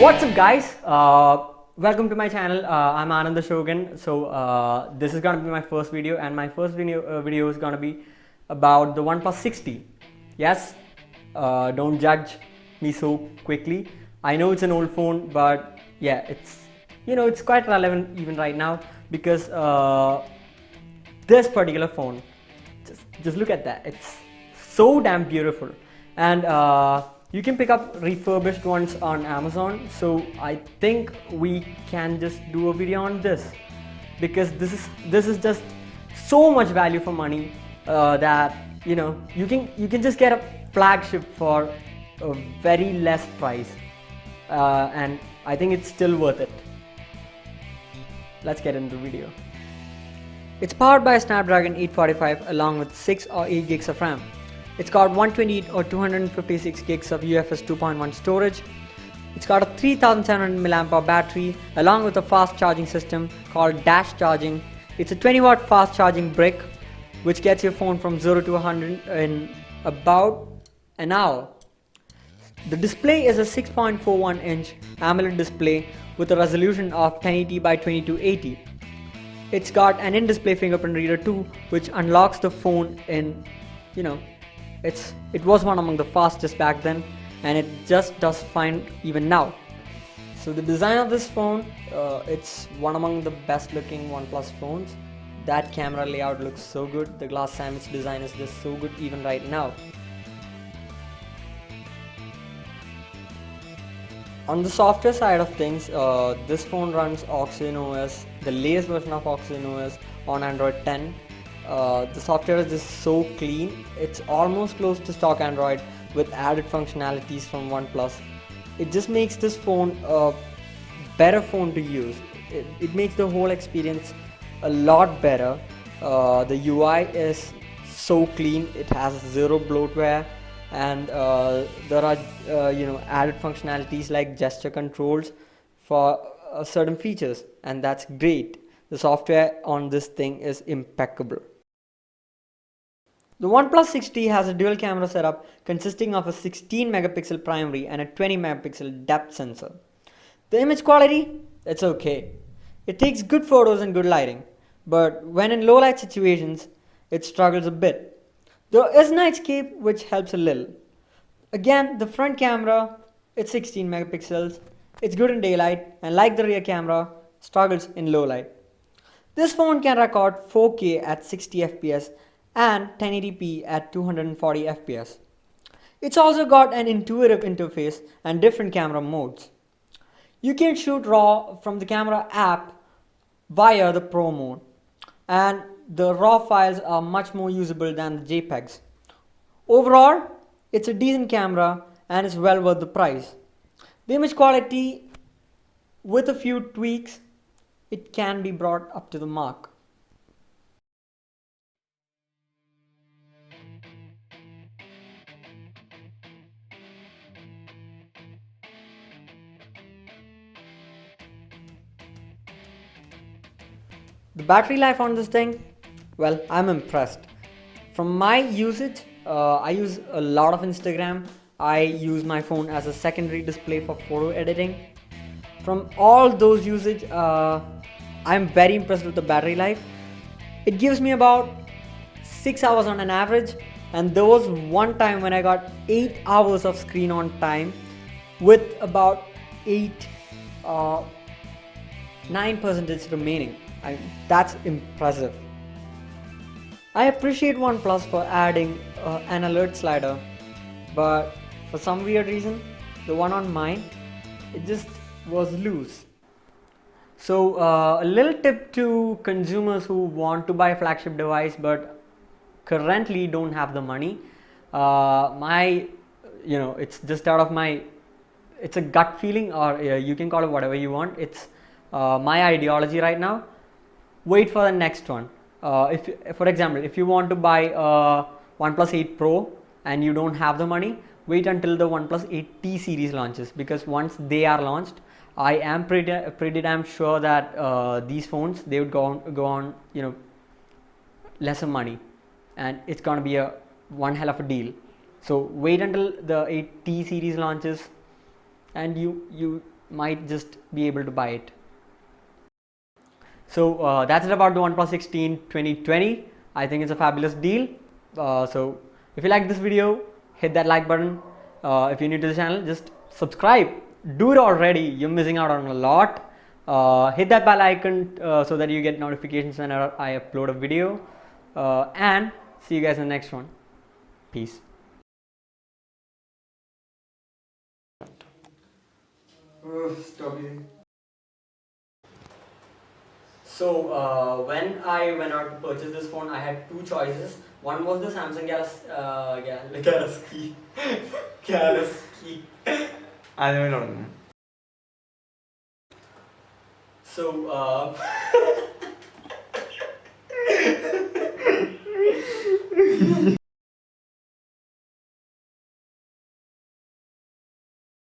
What's up, guys? Welcome to my channel. I'm Anand the Shogun. So this is gonna be my first video, and my first video is gonna be about the OnePlus 60. Yes, don't judge me so quickly. I know it's an old phone, but yeah, it's quite relevant even right now because this particular phone, just look at that. It's so damn beautiful, and you can pick up refurbished ones on Amazon. So I think we can just do a video on this because this is just so much value for money that you can just get a flagship for a very less price, and I think it's still worth it. Let's get into the video. It's powered by a Snapdragon 845 along with 6 or 8 gigs of RAM. It's got 128 or 256 gigs of UFS 2.1 storage. It's got a 3700 mAh battery along with a fast charging system called Dash Charging. It's a 20-watt fast charging brick which gets your phone from 0 to 100 in about an hour. The display is a 6.41-inch AMOLED display with a resolution of 1080 by 2280. It's got an in-display fingerprint reader too, which unlocks the phone in, it was one among the fastest back then, and it just does fine even now. So the design of this phone, it's one among the best looking OnePlus phones. That camera layout looks so good. The glass sandwich design is just so good even right now. On the software side of things, this phone runs Oxygen OS, the latest version of Oxygen OS on Android 10. The software is just so clean. It's almost close to stock Android with added functionalities from OnePlus. It just makes this phone a better phone to use. It makes the whole experience a lot better. The UI is so clean. It has zero bloatware, and there are added functionalities like gesture controls for certain features, and that's great. The software on this thing is impeccable. The OnePlus 60 has a dual camera setup consisting of a 16 megapixel primary and a 20 megapixel depth sensor. The image quality, it's okay. It takes good photos and good lighting, but when in low light situations, it struggles a bit. There is nightscape which helps a little. Again, the front camera, it's 16 megapixels. It's good in daylight, and like the rear camera, struggles in low light. This phone can record 4K at 60 fps and 1080p at 240 fps. It's also got an intuitive interface and different camera modes. You can shoot RAW from the camera app via the Pro mode, and the RAW files are much more usable than the JPEGs. Overall, it's a decent camera and it's well worth the price. The image quality, with a few tweaks, it can be brought up to the mark. The battery life on this thing, well, I'm impressed. From my usage, I use a lot of Instagram. I use my phone as a secondary display for photo editing. From all those usage, I'm very impressed with the battery life. It gives me about 6 hours on an average, and there was one time when I got 8 hours of screen on time with about 9% remaining. That's impressive. I appreciate OnePlus for adding an alert slider, but for some weird reason, the one on mine, it just was loose. So a little tip to consumers who want to buy a flagship device but currently don't have the money. It's just out of it's a gut feeling, or you can call it whatever you want. It's my ideology right now. Wait for the next one. For example, if you want to buy a OnePlus 8 Pro and you don't have the money, wait until the OnePlus 8T series launches, because once they are launched, I am pretty damn sure that these phones, they would go on lesser money, and it's gonna be one hell of a deal. So wait until the 8T series launches, and you might just be able to buy it. So that's it about the OnePlus 16 2020. I think it's a fabulous deal. So if you like this video, hit that like button. If you're new to the channel, just subscribe. Do it already. You're missing out on a lot. Hit that bell icon so that you get notifications whenever I upload a video. And see you guys in the next one. Peace. Stop using. So when I went out to purchase this phone, I had two choices. One was the Samsung Galaxy. Galaxy. So